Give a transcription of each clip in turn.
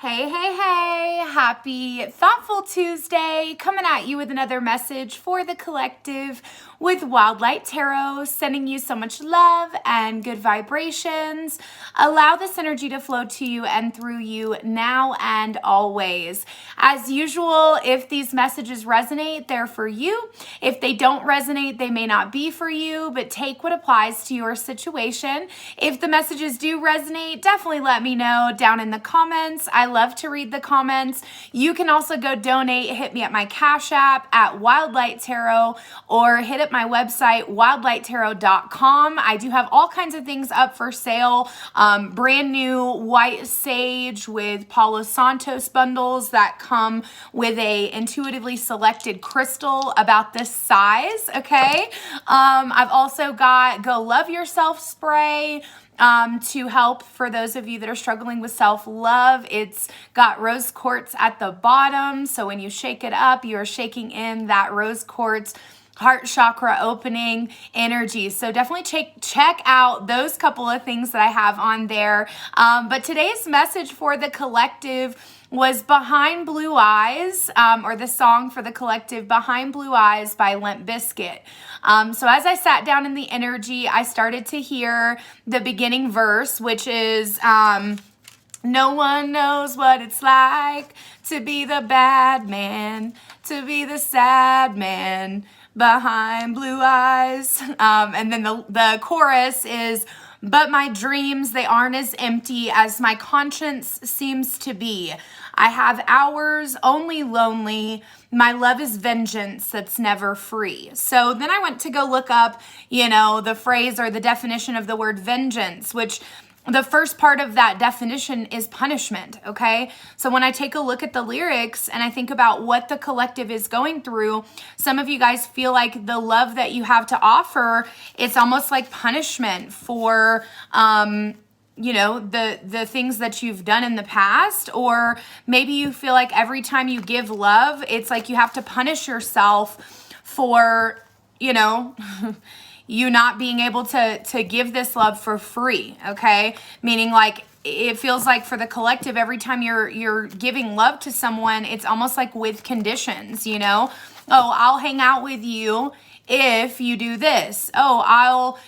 Hey, hey, hey, happy Thoughtful Tuesday, coming at you with another message for the collective with Wildlight Tarot, sending you so much love and good vibrations. Allow this energy to flow to you and through you now and always. As usual, if these messages resonate, they're for you. If they don't resonate, they may not be for you, but take what applies to your situation. If the messages do resonate, definitely let me know down in the comments. I love to read the comments. You can also go donate, hit me at my Cash App at Wildlight Tarot, or hit up my website, wildlighttarot.com. I do have all kinds of things up for sale. Brand new white sage with Palo Santos bundles that come with a intuitively selected crystal about this size, okay? I've also got Go Love Yourself spray, to help for those of you that are struggling with self-love. It's got rose quartz at the bottom, so when you shake it up, you're shaking in that rose quartz heart chakra opening energy. So definitely check out those couple of things that I have on there. But today's message for the collective was Behind Blue Eyes, or the song for the collective, Behind Blue Eyes by Limp Bizkit. So as I sat down in the energy, I started to hear the beginning verse, which is, no one knows what it's like to be the bad man, to be the sad man behind blue eyes. And then the chorus is, but my dreams, they aren't as empty as my conscience seems to be. I have hours only lonely. My love is vengeance that's never free. So then I went to go look up, the phrase or the definition of the word vengeance, which the first part of that definition is punishment, okay? So when I take a look at the lyrics and I think about what the collective is going through, some of you guys feel like the love that you have to offer, it's almost like punishment for, the things that you've done in the past, or maybe you feel like every time you give love, it's like you have to punish yourself for, you not being able to give this love for free, okay? Meaning like it feels like for the collective, every time you're giving love to someone, it's almost like with conditions, Oh, I'll hang out with you if you do this. Oh, I'll,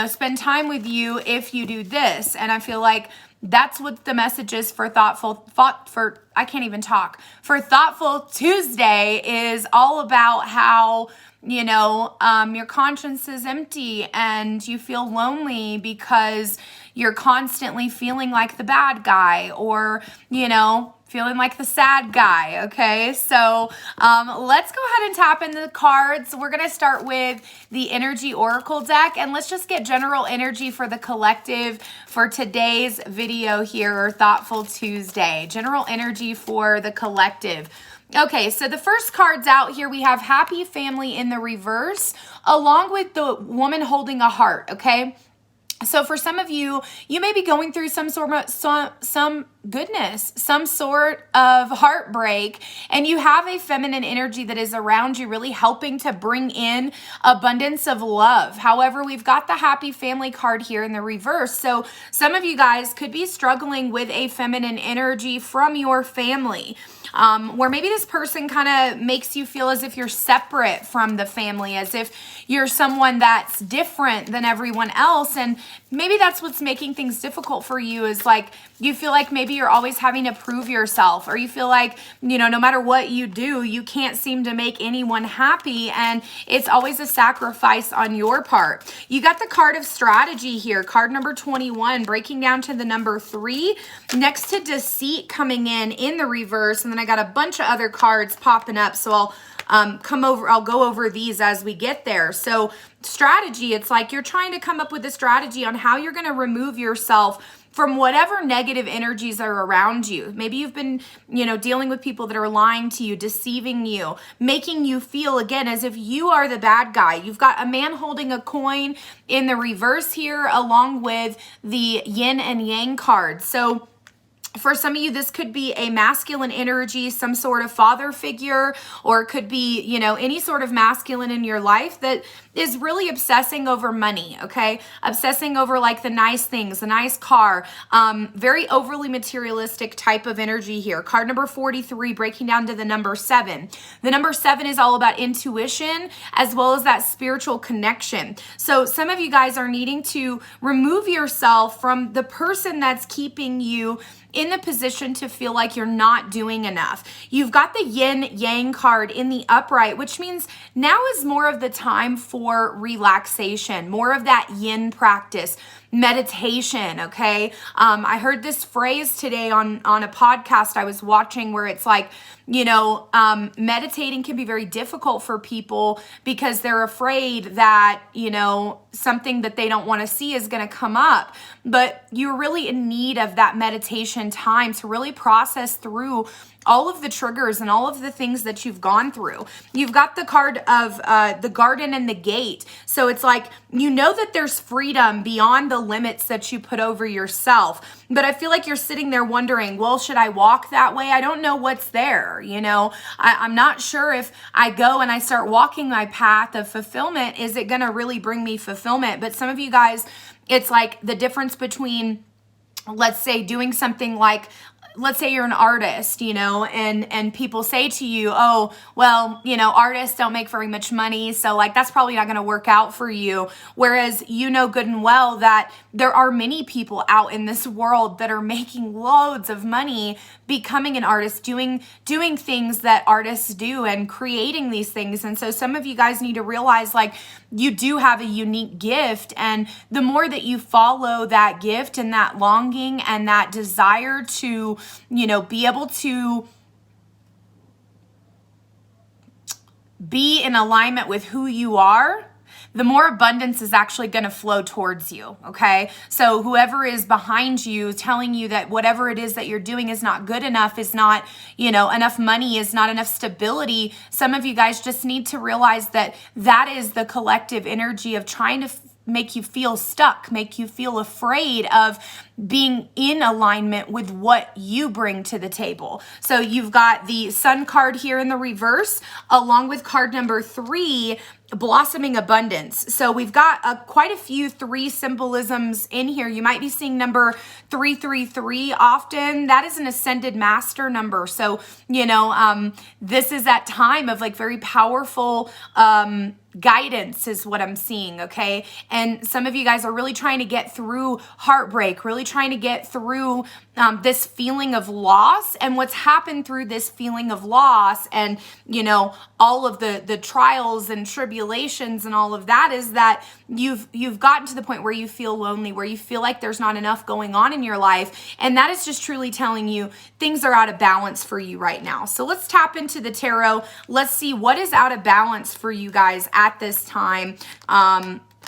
spend time with you if you do this. And I feel like that's what the message is for Thoughtful Tuesday is all about how, your conscience is empty and you feel lonely because you're constantly feeling like the bad guy or, feeling like the sad guy, okay? So let's go ahead and tap into the cards. We're going to start with the Energy Oracle deck, and let's just get general energy for the collective for today's video here, Thoughtful Tuesday. General energy for the collective. Okay, so the first cards out here, we have Happy Family in the reverse, along with the woman holding a heart, okay? So for some of you, you may be going through some sort of some sort of heartbreak, and you have a feminine energy that is around you, really helping to bring in abundance of love. However, we've got the Happy Family card here in the reverse. So some of you guys could be struggling with a feminine energy from your family, where maybe this person kind of makes you feel as if you're separate from the family, as if you're someone that's different than everyone else. And maybe that's what's making things difficult for you, is like you feel like maybe you're always having to prove yourself, or you feel like, no matter what you do, you can't seem to make anyone happy, and it's always a sacrifice on your part. You got the card of strategy here, card number 21, breaking down to the number 3, next to deceit coming in the reverse, and then I got a bunch of other cards popping up, so I'll go over these as we get there. So strategy, it's like you're trying to come up with a strategy on how you're going to remove yourself from whatever negative energies are around you. Maybe you've been, dealing with people that are lying to you, deceiving you, making you feel, again, as if you are the bad guy. You've got a man holding a coin in the reverse here, along with the yin and yang card. So For some of you, this could be a masculine energy, some sort of father figure, or it could be, you know, any sort of masculine in your life that is really obsessing over money, okay? Obsessing over like the nice things, the nice car, very overly materialistic type of energy here. Card number 43, breaking down to the number 7. The number 7 is all about intuition as well as that spiritual connection. So some of you guys are needing to remove yourself from the person that's keeping you in the position to feel like you're not doing enough. You've got the yin yang card in the upright, which means now is more of the time for relaxation, more of that yin practice, meditation, okay? I heard this phrase today on a podcast I was watching where it's like, you know, meditating can be very difficult for people because they're afraid that, you know, something that they don't want to see is going to come up. But you're really in need of that meditation time to really process through all of the triggers and all of the things that you've gone through. You've got the card of the garden and the gate. So it's like, you know that there's freedom beyond the limits that you put over yourself. But I feel like you're sitting there wondering, well, should I walk that way? I don't know what's there. You know, I'm not sure if I go and I start walking my path of fulfillment, is it going to really bring me fulfillment? But some of you guys, it's like the difference between, let's say, doing something like, let's say you're an artist, you know, and people say to you, oh, well, you know, artists don't make very much money, so like that's probably not going to work out for you. Whereas you know good and well that there are many people out in this world that are making loads of money becoming an artist, doing things that artists do and creating these things. And so some of you guys need to realize like you do have a unique gift, and the more that you follow that gift and that longing and that desire to, you know, be able to be in alignment with who you are, the more abundance is actually going to flow towards you, okay? So whoever is behind you telling you that whatever it is that you're doing is not good enough, is not, you know, enough money, is not enough stability, some of you guys just need to realize that that is the collective energy of trying to make you feel stuck, make you feel afraid of being in alignment with what you bring to the table. So you've got the Sun card here in the reverse, along with card number 3, blossoming abundance. So we've got quite a few 3 symbolisms in here. You might be seeing number 333 often. That is an ascended master number. So, you know, this is that time of like very powerful guidance is what I'm seeing, okay? And some of you guys are really trying to get through heartbreak, really trying to get through this feeling of loss. And what's happened through this feeling of loss and, you know, all of the trials and tribulations and all of that is that you've gotten to the point where you feel lonely, where you feel like there's not enough going on in your life. And that is just truly telling you things are out of balance for you right now. So let's tap into the tarot. Let's see what is out of balance for you guys at this time.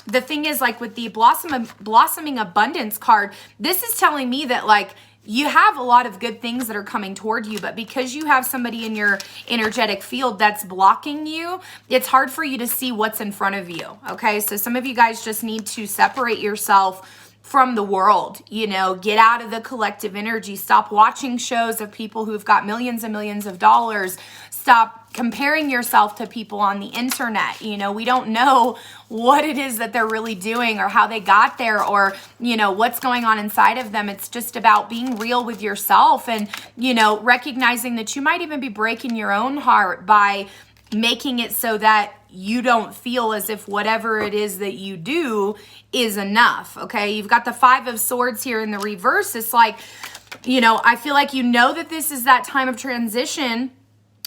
The thing is, like with the blossoming abundance card, this is telling me that like you have a lot of good things that are coming toward you, but because you have somebody in your energetic field that's blocking you, it's hard for you to see what's in front of you. Okay, so some of you guys just need to separate yourself from the world, you know, get out of the collective energy, stop watching shows of people who've got millions and millions of dollars, stop comparing yourself to people on the internet. You know, we don't know what it is that they're really doing or how they got there or, you know, what's going on inside of them. It's just about being real with yourself and, you know, recognizing that you might even be breaking your own heart by making it so that you don't feel as if whatever it is that you do is enough, okay? You've got the 5 of Swords here in the reverse. It's like, you know, I feel like you know that this is that time of transition.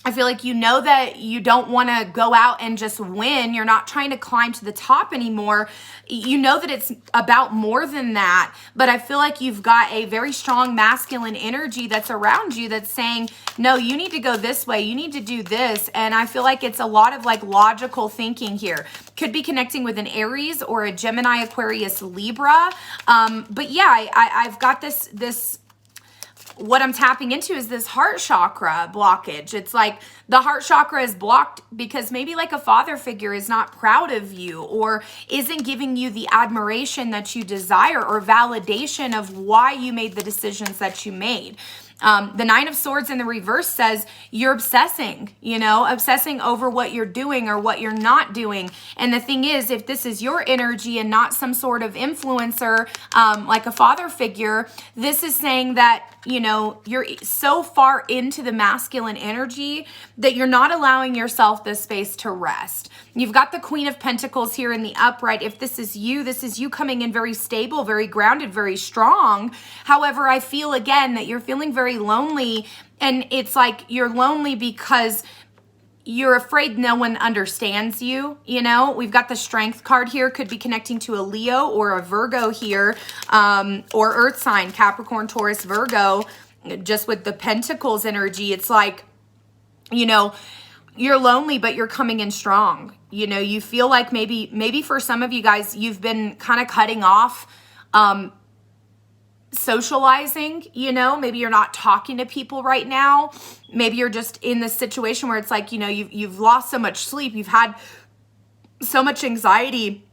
I feel like you know that you don't want to go out and just win. You're not trying to climb to the top anymore. You know that it's about more than that. But I feel like you've got a very strong masculine energy that's around you that's saying, no, you need to go this way. You need to do this. And I feel like it's a lot of like logical thinking here. Could be connecting with an Aries or a Gemini, Aquarius, Libra. But yeah, I've got this what I'm tapping into is this heart chakra blockage. It's like the heart chakra is blocked because maybe like a father figure is not proud of you or isn't giving you the admiration that you desire or validation of why you made the decisions that you made. The Nine of Swords in the reverse says you're obsessing, obsessing over what you're doing or what you're not doing. And the thing is, if this is your energy and not some sort of influencer, like a father figure, this is saying that, you're so far into the masculine energy that you're not allowing yourself the space to rest. You've got the Queen of Pentacles here in the upright. If this is you coming in very stable, very grounded, very strong. However, I feel again that you're feeling very lonely, and it's like you're lonely because you're afraid no one understands you. We've got the Strength card here, could be connecting to a Leo or a Virgo here, or Earth sign, Capricorn, Taurus, Virgo. Just with the Pentacles energy, it's like, you're lonely, but you're coming in strong. You feel like maybe for some of you guys, you've been kind of cutting off, socializing, maybe you're not talking to people right now. Maybe you're just in this situation where it's like, you've lost so much sleep. You've had so much anxiety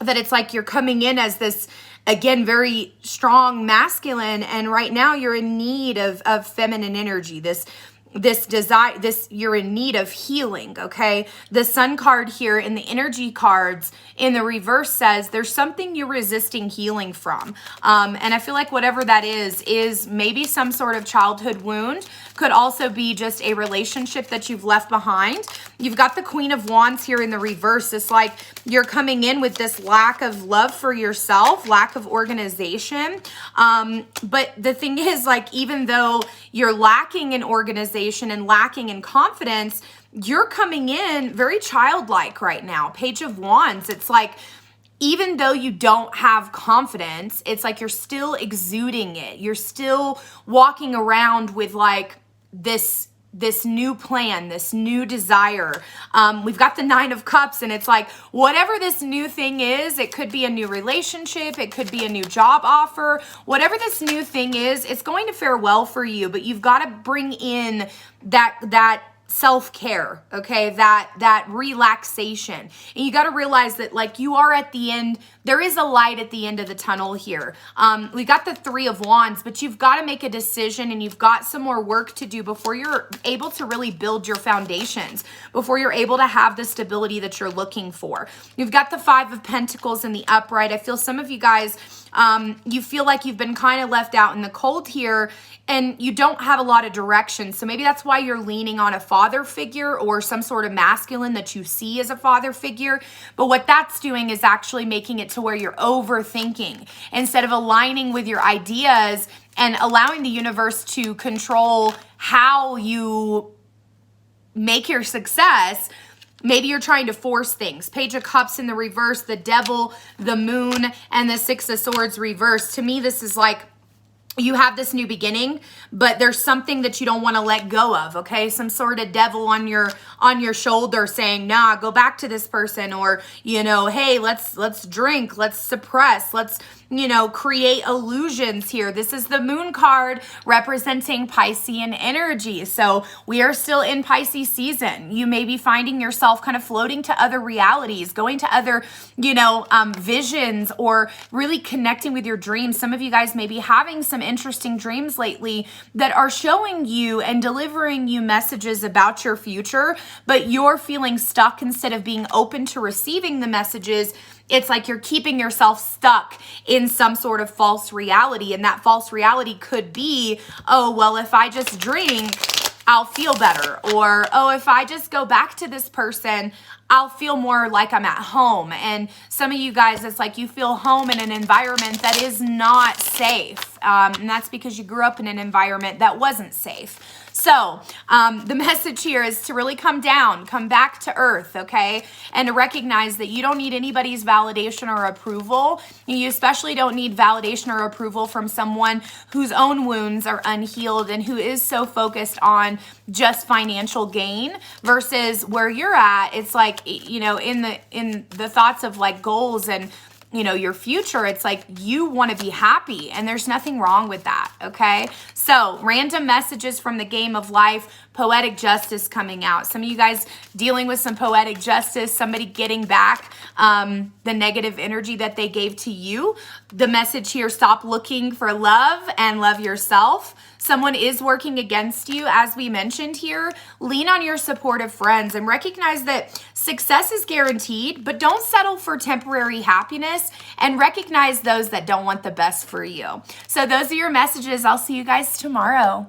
that it's like you're coming in as this, again, very strong masculine. And right now you're in need of feminine energy. This desire, you're in need of healing, okay? The Sun card here in the energy cards in the reverse says there's something you're resisting healing from. And I feel like whatever that is maybe some sort of childhood wound. Could also be just a relationship that you've left behind. You've got the Queen of Wands here in the reverse. It's like you're coming in with this lack of love for yourself, lack of organization. But the thing is, like, even though you're lacking in organization and lacking in confidence, you're coming in very childlike right now. Page of Wands. It's like, even though you don't have confidence, it's like you're still exuding it. You're still walking around with like this new plan, this new desire. We've got the Nine of Cups, and it's like, whatever this new thing is, it could be a new relationship, it could be a new job offer, whatever this new thing is, it's going to fare well for you, but you've got to bring in that self-care, okay, that relaxation. And you got to realize that, like, you are at the end, there is a light at the end of the tunnel here. We got the Three of Wands, but you've got to make a decision, and you've got some more work to do before you're able to really build your foundations, before you're able to have the stability that you're looking for. You've got the Five of Pentacles in the upright. I feel some of you guys, you feel like you've been kind of left out in the cold here, and you don't have a lot of direction. So maybe that's why you're leaning on a father figure or some sort of masculine that you see as a father figure. But what that's doing is actually making it to where you're overthinking instead of aligning with your ideas and allowing the universe to control how you make your success. Maybe you're trying to force things. Page of Cups in the reverse, the Devil, the Moon, and the Six of Swords reverse. To me, this is like, you have this new beginning, but there's something that you don't want to let go of, okay? Some sort of devil on your shoulder saying, nah, go back to this person, or, hey, let's drink, let's suppress, let's, create illusions here. This is the Moon card representing Piscean energy. So we are still in Pisces season. You may be finding yourself kind of floating to other realities, going to other, visions, or really connecting with your dreams. Some of you guys may be having some interesting dreams lately that are showing you and delivering you messages about your future, but you're feeling stuck instead of being open to receiving the messages. It's like you're keeping yourself stuck in some sort of false reality. And that false reality could be, oh, well, if I just drink, I'll feel better. Or, oh, if I just go back to this person, I'll feel more like I'm at home. And some of you guys, it's like you feel home in an environment that is not safe. And that's because you grew up in an environment that wasn't safe. So the message here is to really come down, come back to earth, okay? And to recognize that you don't need anybody's validation or approval. You especially don't need validation or approval from someone whose own wounds are unhealed and who is so focused on just financial gain versus where you're at. It's like, in the thoughts of like goals and your future, it's like you want to be happy, and there's nothing wrong with that, okay? So random messages from the game of life, poetic justice coming out. Some of you guys dealing with some poetic justice, somebody getting back the negative energy that they gave to you. The message here, stop looking for love and love yourself. Someone is working against you, as we mentioned here. Lean on your supportive friends and recognize that success is guaranteed, but don't settle for temporary happiness, and recognize those that don't want the best for you. So those are your messages. I'll see you guys tomorrow.